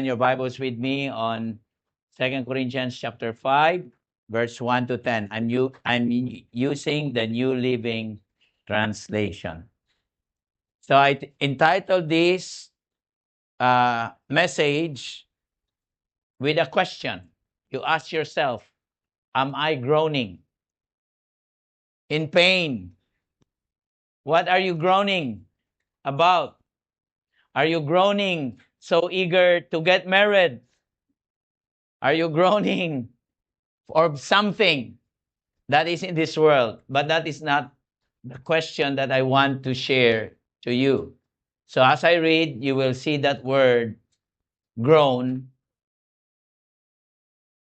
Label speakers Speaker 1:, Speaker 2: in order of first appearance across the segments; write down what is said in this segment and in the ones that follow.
Speaker 1: open your Bibles with me on 2 Corinthians chapter 5, verse 1 to 10. I'm using the New Living Translation. So I entitled this message with a question. You ask yourself, am I groaning? In pain? What are you groaning about? Are you groaning so eager to get married? Are you groaning for something that is in this world? But that is not the question that I want to share to you. So as I read, you will see that word groan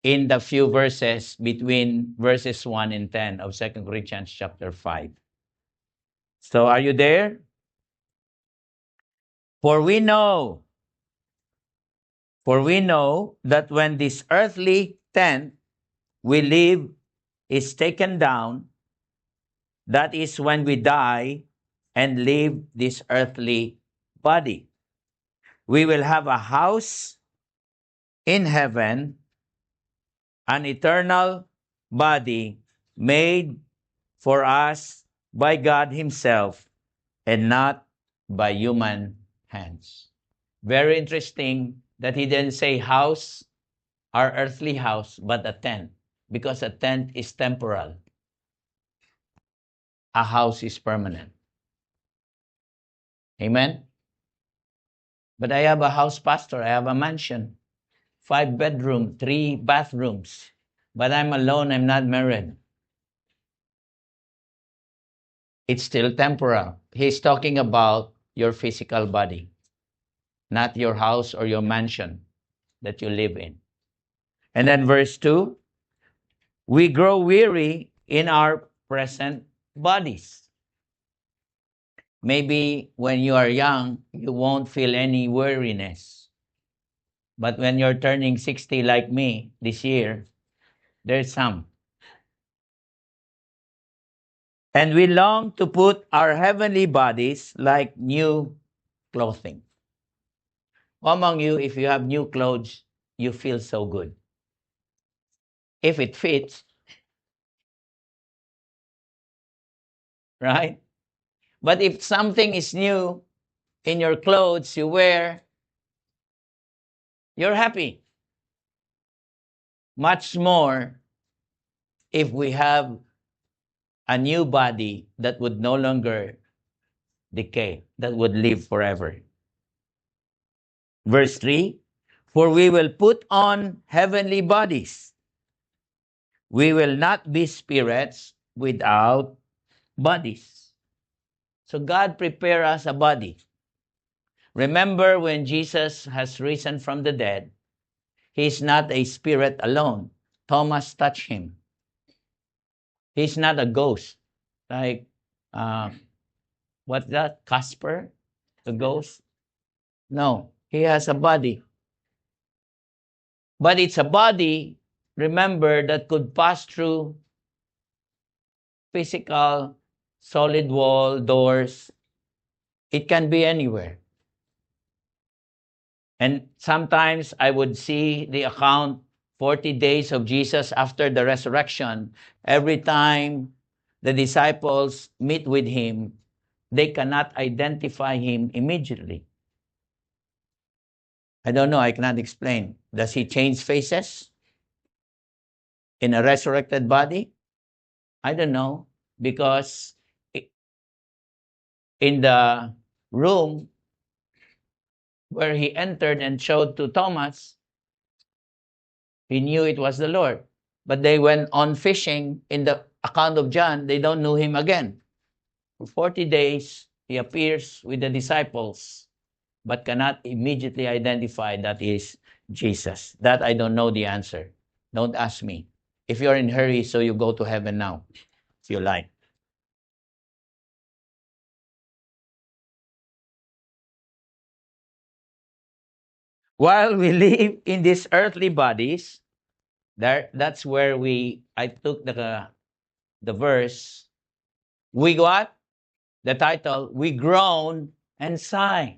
Speaker 1: in the few verses between verses 1 and 10 of 2 Corinthians chapter 5. So are you there? For we know that when this earthly tent we live is taken down, that is when we die and leave this earthly body, we will have a house in heaven, an eternal body made for us by God Himself and not by human hands. Very interesting that He didn't say house, our earthly house, but a tent, because a tent is temporal. A house is permanent. Amen? But I have a house, pastor. I have a mansion, 5 bedrooms, 3 bathrooms. But I'm alone. I'm not married. It's still temporal. He's talking about your physical body, not your house or your mansion that you live in. And then verse 2, we grow weary in our present bodies. Maybe when you are young, you won't feel any weariness. But when you're turning 60 like me this year, there's some. And we long to put our heavenly bodies like new clothing. Who among you, if you have new clothes, you feel so good? If it fits, right? But if something is new in your clothes you wear, you're happy. Much more if we have a new body that would no longer decay, that would live forever. Verse 3, for we will put on heavenly bodies. We will not be spirits without bodies. So God prepare us a body. Remember when Jesus has risen from the dead, He's not a spirit alone. Thomas touched Him. He's not a ghost. Like, what's that? Casper? The ghost? No, He has a body. But it's a body, remember, that could pass through physical, solid wall, doors. It can be anywhere. And sometimes I would see the account 40 days of Jesus after the resurrection. Every time the disciples meet with Him, they cannot identify Him immediately. I don't know, I cannot explain. Does He change faces in a resurrected body? I don't know, because in the room where He entered and showed to Thomas, he knew it was the Lord. But they went on fishing in the account of John, they don't know Him again. For 40 days, He appears with the disciples, but cannot immediately identify that is Jesus. That I don't know the answer. Don't ask me. If you're in a hurry, so you go to heaven now, if you like. While we live in these earthly bodies, that's where I took the verse. We what? The title, we groan and sigh.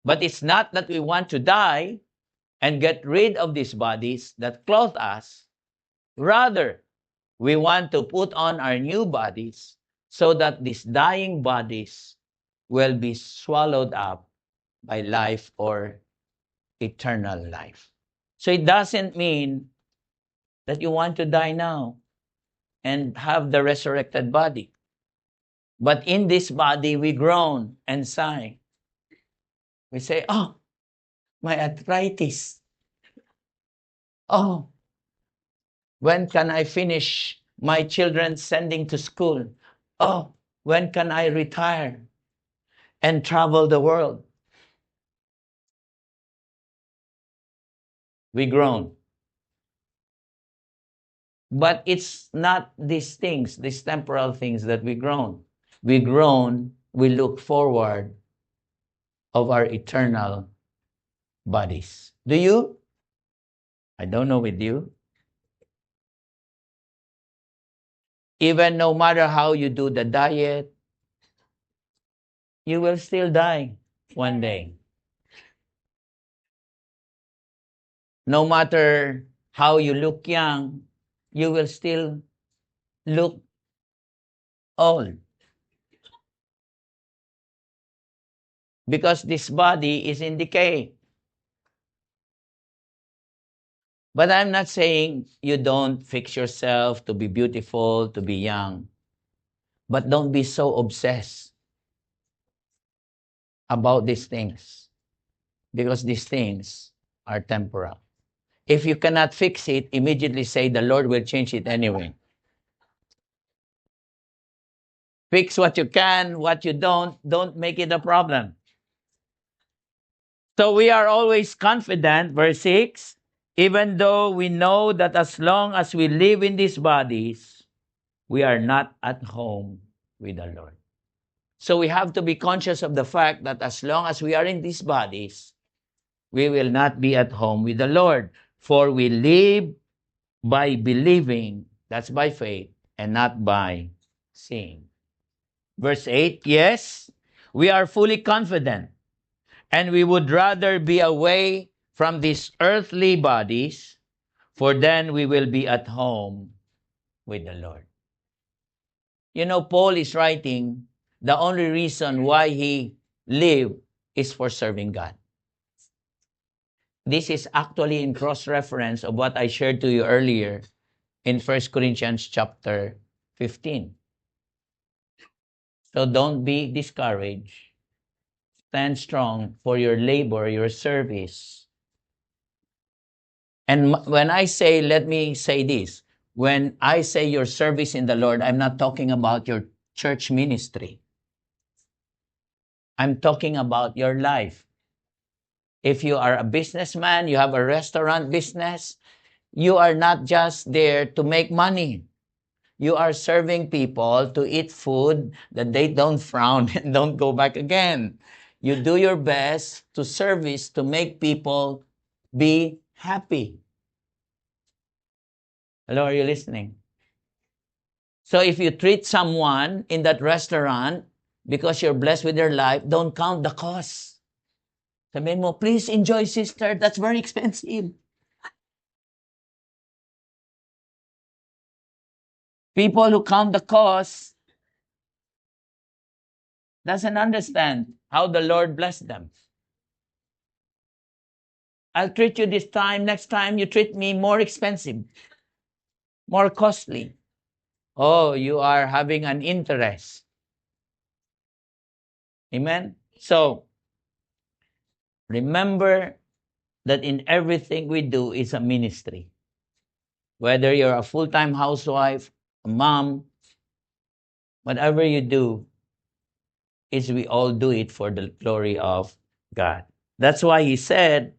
Speaker 1: But it's not that we want to die and get rid of these bodies that clothe us. Rather, we want to put on our new bodies so that these dying bodies will be swallowed up by life or eternal life. So it doesn't mean that you want to die now and have the resurrected body. But in this body, we groan and sigh. We say, oh, my arthritis. Oh, when can I finish my children sending to school? Oh, when can I retire and travel the world? We groan. But it's not these things, these temporal things that we groan. We groan, we look forward of our eternal bodies. Do you? I don't know with you. Even no matter how you do the diet, you will still die one day. No matter how you look young, you will still look old. Because this body is in decay. But I'm not saying you don't fix yourself to be beautiful, to be young. But don't be so obsessed about these things. Because these things are temporal. If you cannot fix it, immediately say the Lord will change it anyway. Fix what you can, what you don't make it a problem. So we are always confident, verse 6, even though we know that as long as we live in these bodies, we are not at home with the Lord. So we have to be conscious of the fact that as long as we are in these bodies, we will not be at home with the Lord. For we live by believing, that's by faith, and not by seeing. Verse 8, yes, we are fully confident, and we would rather be away from these earthly bodies, for then we will be at home with the Lord. You know, Paul is writing, the only reason why he lived is for serving God. This is actually in cross-reference of what I shared to you earlier in 1 Corinthians chapter 15. So don't be discouraged. Stand strong for your labor, your service. And when I say, let me say this, when I say your service in the Lord, I'm not talking about your church ministry. I'm talking about your life. If you are a businessman, you have a restaurant business, you are not just there to make money. You are serving people to eat food that they don't frown and don't go back again. You do your best to service to make people be happy. Hello, are you listening? So if you treat someone in that restaurant because you're blessed with their life, don't count the cost. Sabihin mo, please enjoy, sister. That's very expensive. People who count the cost doesn't understand how the Lord blessed them. I'll treat you this time. Next time you treat me more expensive, more costly. Oh, you are having an interest. Amen? So, remember that in everything we do is a ministry. Whether you're a full-time housewife, a mom, whatever you do, is we all do it for the glory of God. That's why he said,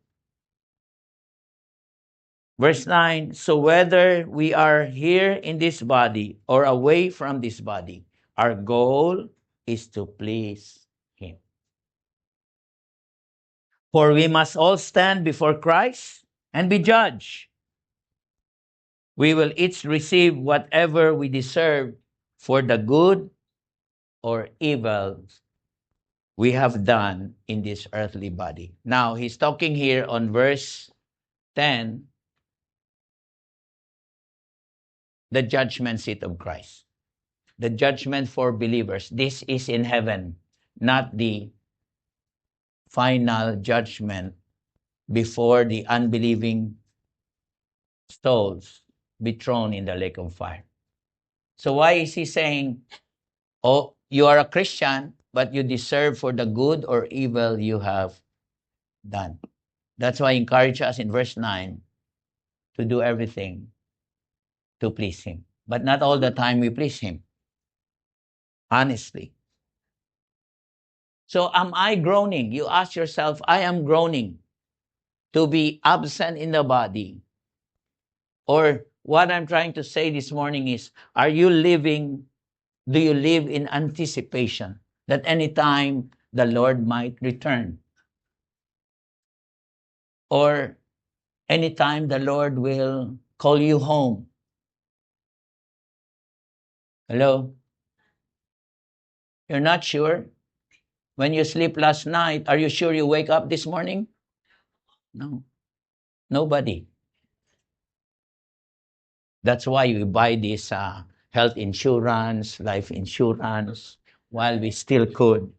Speaker 1: verse 9, so whether we are here in this body or away from this body, our goal is to please him. For we must all stand before Christ and be judged. We will each receive whatever we deserve for the good or evil we have done in this earthly body. Now, he's talking here on verse 10, the judgment seat of Christ. The judgment for believers. This is in heaven, not the final judgment before the unbelieving souls be thrown in the lake of fire. So why is he saying, oh, you are a Christian, but you deserve for the good or evil you have done? That's why I encourage us in verse 9 to do everything to please him. But not all the time we please him. Honestly. So am I groaning? You ask yourself, I am groaning to be absent in the body. Or what I'm trying to say this morning is, do you live in anticipation that anytime the Lord might return? Or anytime the Lord will call you home? Hello? You're not sure? When you sleep last night, are you sure you wake up this morning? No. Nobody. That's why we buy this health insurance, life insurance, while we still could.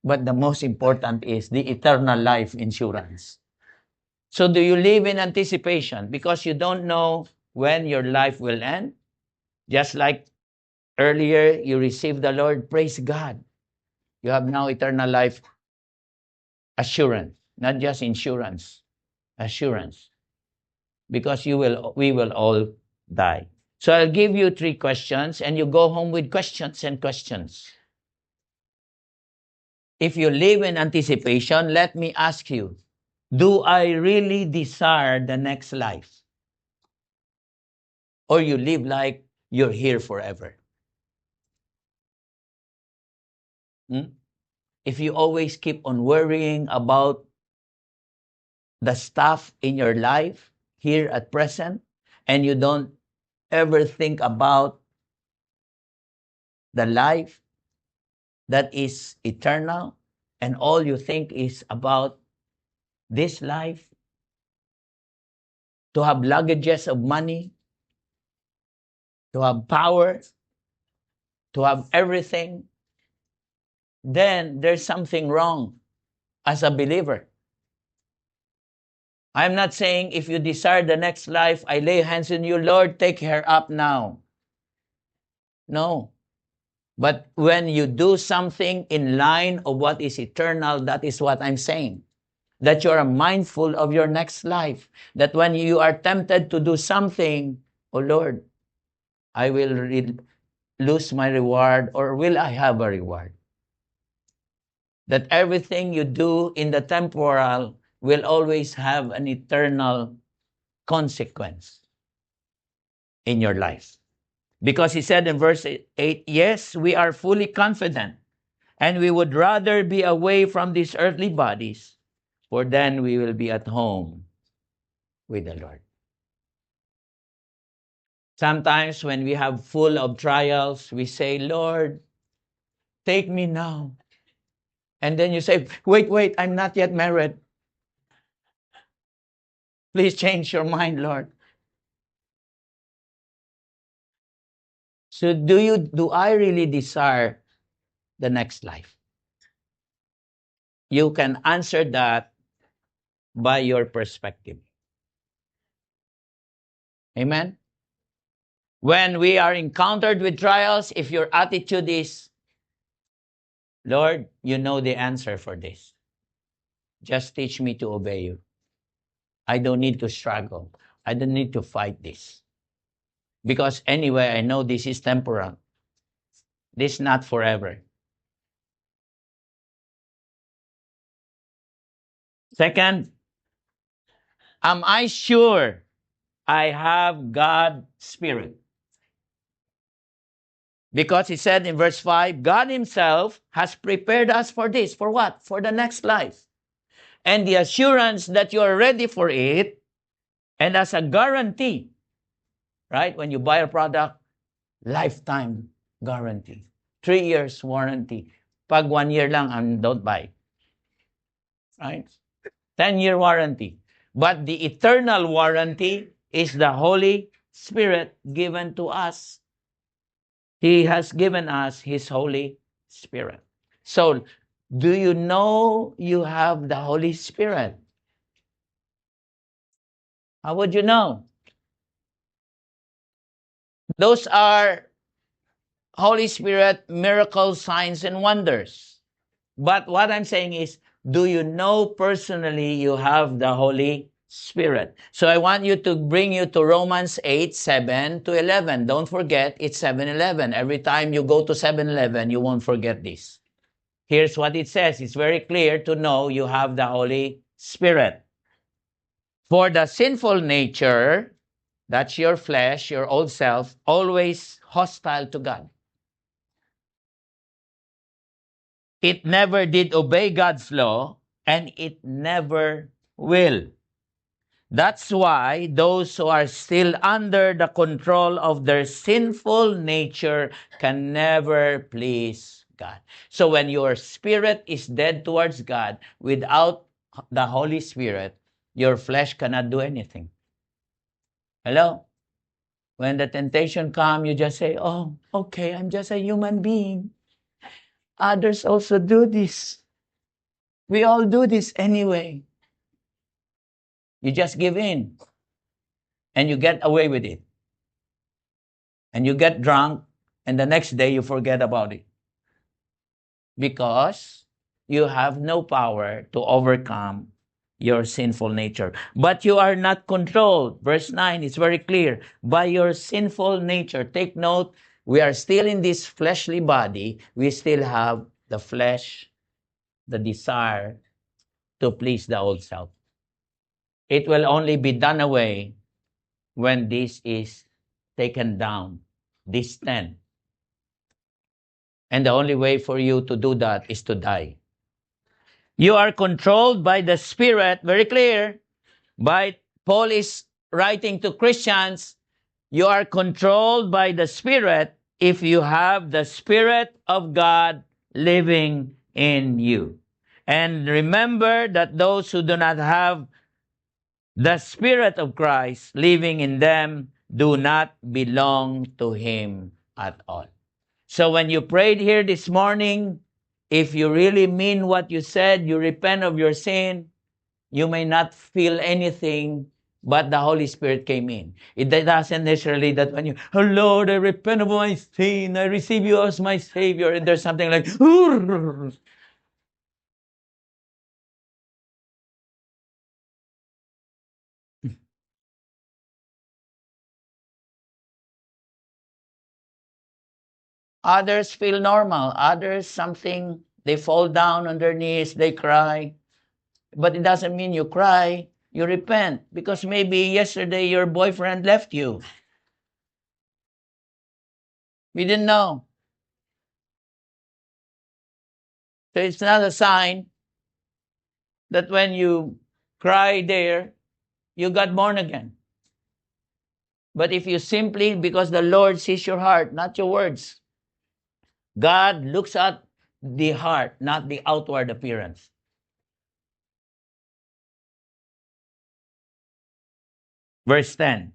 Speaker 1: But the most important is the eternal life insurance. So do you live in anticipation because you don't know when your life will end? Just like earlier you received the Lord, praise God. You have now eternal life assurance, not just insurance, assurance. Because we will all die. So I'll give you 3 questions and you go home with questions and questions. If you live in anticipation, let me ask you, do I really desire the next life? Or you live like you're here forever? If you always keep on worrying about the stuff in your life here at present, and you don't ever think about the life that is eternal, and all you think is about this life, to have luggages of money, to have power, to have everything, then there's something wrong as a believer. I'm not saying if you desire the next life, I lay hands on you, Lord, take her up now. No. But when you do something in line of what is eternal, that is what I'm saying. That you are mindful of your next life. That when you are tempted to do something, oh Lord, I will lose my reward, or will I have a reward? That everything you do in the temporal will always have an eternal consequence in your life. Because he said in verse 8, yes, we are fully confident, and we would rather be away from these earthly bodies, for then we will be at home with the Lord. Sometimes when we have full of trials, we say, Lord, take me now. And then you say, wait, I'm not yet married. Please change your mind, Lord. So do I really desire the next life? You can answer that by your perspective. Amen? When we are encountered with trials, if your attitude is, Lord, you know the answer for this. Just teach me to obey you. I don't need to struggle. I don't need to fight this. Because anyway, I know this is temporal. This is not forever. Second, am I sure I have God's Spirit? Because he said in verse 5, God himself has prepared us for this. For what? For the next life. And the assurance that you are ready for it, and as a guarantee, right? When you buy a product, lifetime guarantee, 3 years warranty. Pag 1 year lang, don't buy. Right? 10-year warranty. But the eternal warranty is the Holy Spirit given to us. He has given us His Holy Spirit. So, do you know you have the Holy Spirit? How would you know? Those are Holy Spirit miracles, signs, and wonders. But what I'm saying is, do you know personally you have the Holy Spirit? So I want you to bring you to Romans 8, 7 to 11. Don't forget, it's 7-Eleven. Every time you go to 7-Eleven, you won't forget this. Here's what it says. It's very clear to know you have the Holy Spirit. For the sinful nature, that's your flesh, your old self, always hostile to God. It never did obey God's law, and it never will. That's why those who are still under the control of their sinful nature can never please God. So when your spirit is dead towards God, without the Holy Spirit, your flesh cannot do anything. Hello? When the temptation comes, you just say, oh, okay, I'm just a human being. Others also do this. We all do this anyway. You just give in. And you get away with it. And you get drunk, and the next day you forget about it. Because you have no power to overcome your sinful nature. But you are not controlled. Verse 9 is very clear. By your sinful nature. Take note, we are still in this fleshly body. We still have the flesh, the desire to please the old self. It will only be done away when this is taken down, this 10. And the only way for you to do that is to die. You are controlled by the Spirit, very clear. Paul is writing to Christians, you are controlled by the Spirit if you have the Spirit of God living in you. And remember that those who do not have the Spirit of Christ living in them do not belong to Him at all. So when you prayed here this morning, if you really mean what you said, you repent of your sin, you may not feel anything, but the Holy Spirit came in. It doesn't necessarily that when you, oh Lord, I repent of my sin, I receive you as my Savior, and there's something like, others feel normal. Others, something, they fall down on their knees, they cry. But it doesn't mean you cry, you repent. Because maybe yesterday your boyfriend left you. We didn't know. So it's not a sign that when you cry there, you got born again. But if you simply, because the Lord sees your heart, not your words. God looks at the heart, not the outward appearance. Verse 10.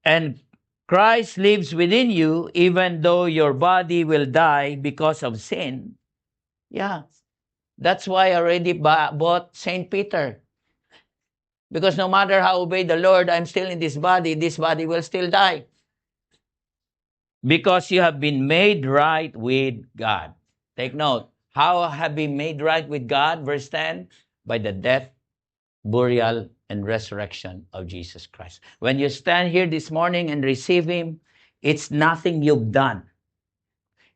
Speaker 1: And Christ lives within you, even though your body will die because of sin. Yeah. That's why I already bought St. Peter. Because no matter how obey the Lord, I'm still in this body will still die. Because you have been made right with God. Take note. How have you been made right with God? Verse 10. By the death, burial, and resurrection of Jesus Christ. When you stand here this morning and receive Him, it's nothing you've done.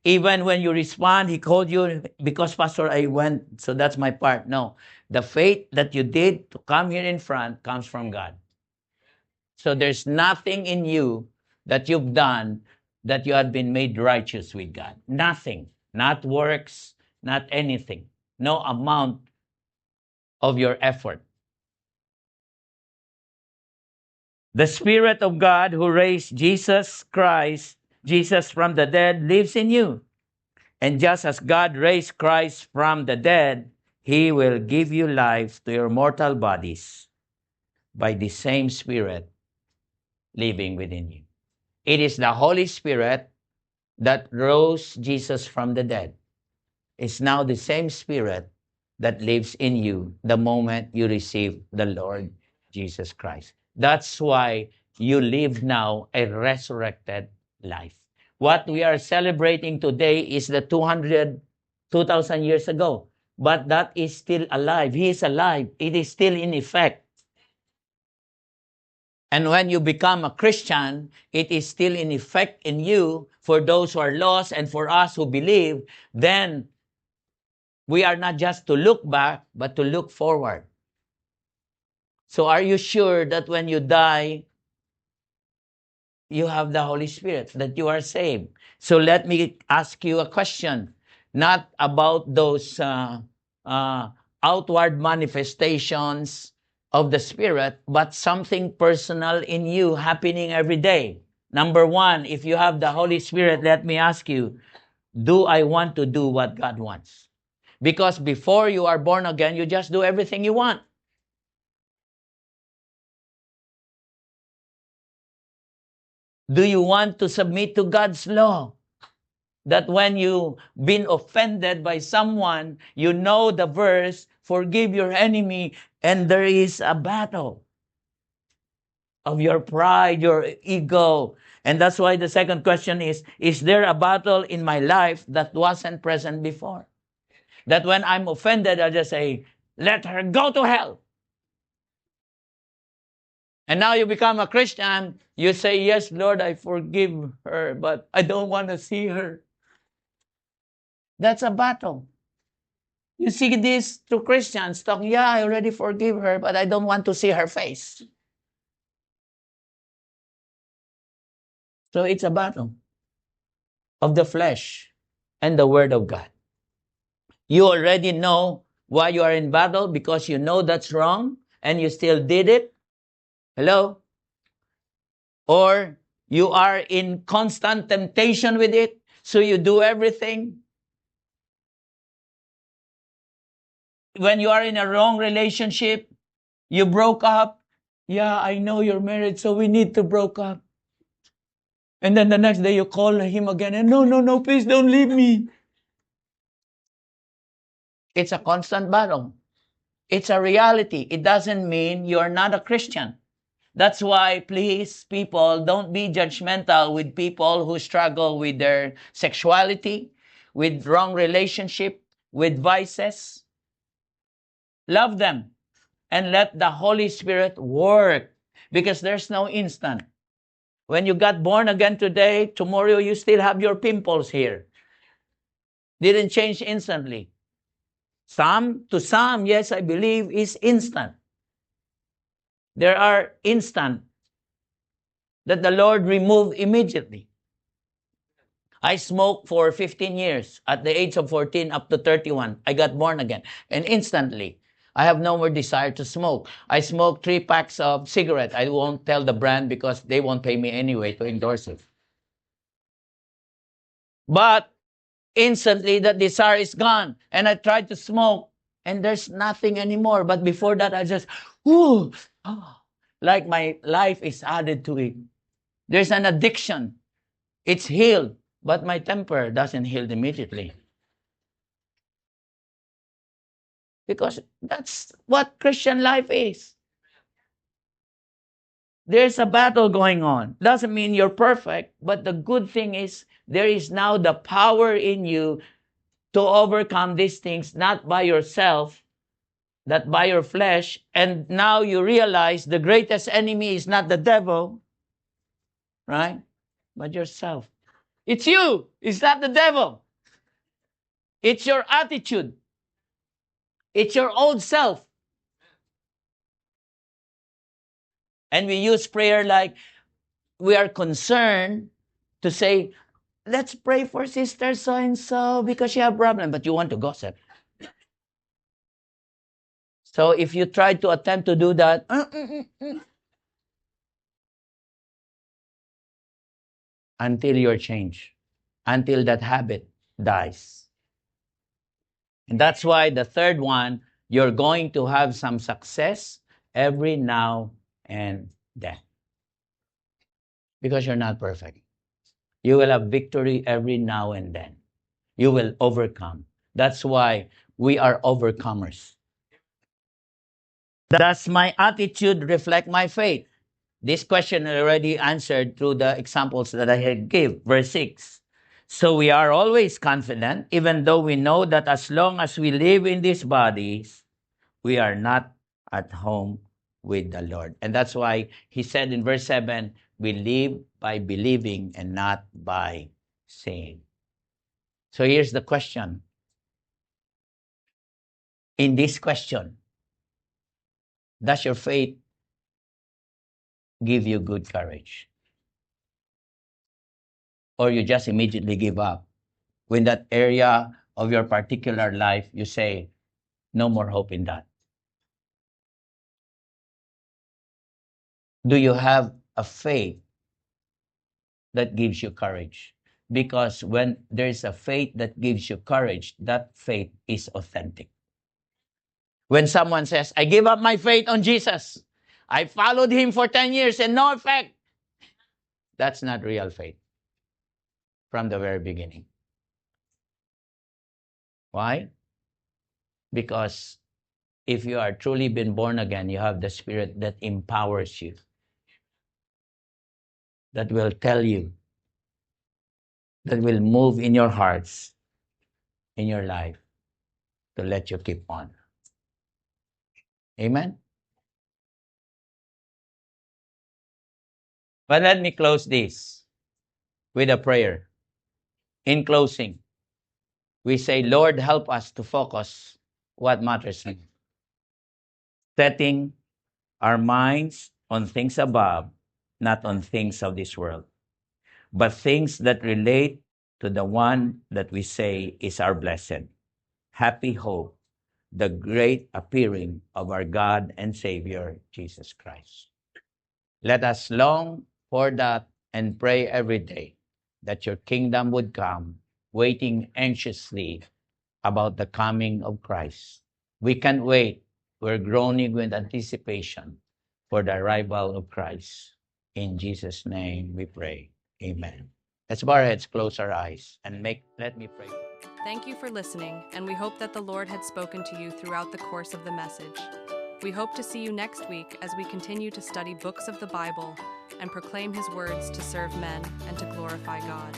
Speaker 1: Even when you respond, He called you because, Pastor, I went, so that's my part. No. The faith that you did to come here in front comes from God. So there's nothing in you that you've done that you have been made righteous with God. Nothing. Not works, not anything. No amount of your effort. The Spirit of God who raised Jesus Christ, Jesus from the dead, lives in you. And just as God raised Christ from the dead, He will give you life to your mortal bodies by the same Spirit living within you. It is the Holy Spirit that rose Jesus from the dead. It's now the same Spirit that lives in you the moment you receive the Lord Jesus Christ. That's why you live now a resurrected life. What we are celebrating today is the 2,000 years ago. But that is still alive. He is alive. It is still in effect. And when you become a Christian, it is still in effect in you for those who are lost and for us who believe. Then we are not just to look back, but to look forward. So are you sure that when you die, you have the Holy Spirit, that you are saved? So let me ask you a question, not about those outward manifestations of the Spirit, but something personal in you happening every day. Number one, if you have the Holy Spirit, let me ask you, do I want to do what God wants? Because before you are born again, you just do everything you want. Do you want to submit to God's law? That when you've been offended by someone, you know the verse, forgive your enemy, and there is a battle of your pride, your ego. And that's why the second question is there a battle in my life that wasn't present before? That when I'm offended, I just say, let her go to hell. And now you become a Christian, you say, yes, Lord, I forgive her, but I don't want to see her. That's a battle. You see this to Christians talking, yeah, I already forgive her, but I don't want to see her face. So it's a battle of the flesh and the Word of God. You already know why you are in battle because you know that's wrong and you still did it. Hello? Or you are in constant temptation with it, so you do everything. When you are in a wrong relationship, you broke up. Yeah, I know you're married, so we need to break up. And then the next day you call him again and no, please don't leave me. It's a constant battle. It's a reality. It doesn't mean you're not a Christian. That's why, please, people, don't be judgmental with people who struggle with their sexuality, with wrong relationship, with vices. Love them and let the Holy Spirit work because there's no instant. When you got born again today, tomorrow you still have your pimples here. Didn't change instantly. To some, yes, I believe is instant. There are instant that the Lord removed immediately. I smoked for 15 years. At the age of 14 up to 31, I got born again. And instantly, I have no more desire to smoke. I smoked 3 packs of cigarettes. I won't tell the brand because they won't pay me anyway to endorse it. But instantly, that desire is gone. And I tried to smoke, and there's nothing anymore. But before that, I just, like my life is added to it. There's an addiction. It's healed, but my temper doesn't heal immediately. Because that's what Christian life is. There's a battle going on. Doesn't mean you're perfect, but the good thing is there is now the power in you to overcome these things, not by yourself, that by your flesh. And now you realize the greatest enemy is not the devil, right? But yourself. It's you. It's not the devil. It's your attitude. It's your old self. And we use prayer like we are concerned to say, let's pray for sister so-and-so because she has a problem, but you want to gossip. So if you try to attempt to do that, until you're changed, until that habit dies. And that's why the third one, you're going to have some success every now and then. Because you're not perfect. You will have victory every now and then. You will overcome. That's why we are overcomers. Does my attitude reflect my faith? This question I already answered through the examples that I had give. Verse 6. So we are always confident, even though we know that as long as we live in these bodies, we are not at home with the Lord. And that's why he said in verse 7, we live by believing and not by seeing. So here's the question. In this question, does your faith give you good courage? Or you just immediately give up? When that area of your particular life, you say, no more hope in that. Do you have a faith that gives you courage? Because when there's a faith that gives you courage, that faith is authentic. When someone says, I give up my faith on Jesus, I followed him for 10 years and no effect, that's not real faith from the very beginning. Why? Because if you are truly been born again, you have the Spirit that empowers you, that will tell you, that will move in your hearts, in your life, to let you keep on. Amen? But let me close this with a prayer. In closing, we say, Lord, help us to focus what matters most. Setting our minds on things above, not on things of this world, but things that relate to the one that we say is our blessed, happy hope, the great appearing of our God and Savior, Jesus Christ. Let us long for that and pray every day that your kingdom would come, waiting anxiously about the coming of Christ. We can't wait. We're groaning with anticipation for the arrival of Christ. In Jesus' name we pray. Amen. Let's bow our heads, close our eyes, and let me pray.
Speaker 2: Thank you for listening, and we hope that the Lord had spoken to you throughout the course of the message. We hope to see you next week as we continue to study books of the Bible and proclaim his words to serve men and to glorify God.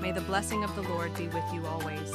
Speaker 2: May the blessing of the Lord be with you always.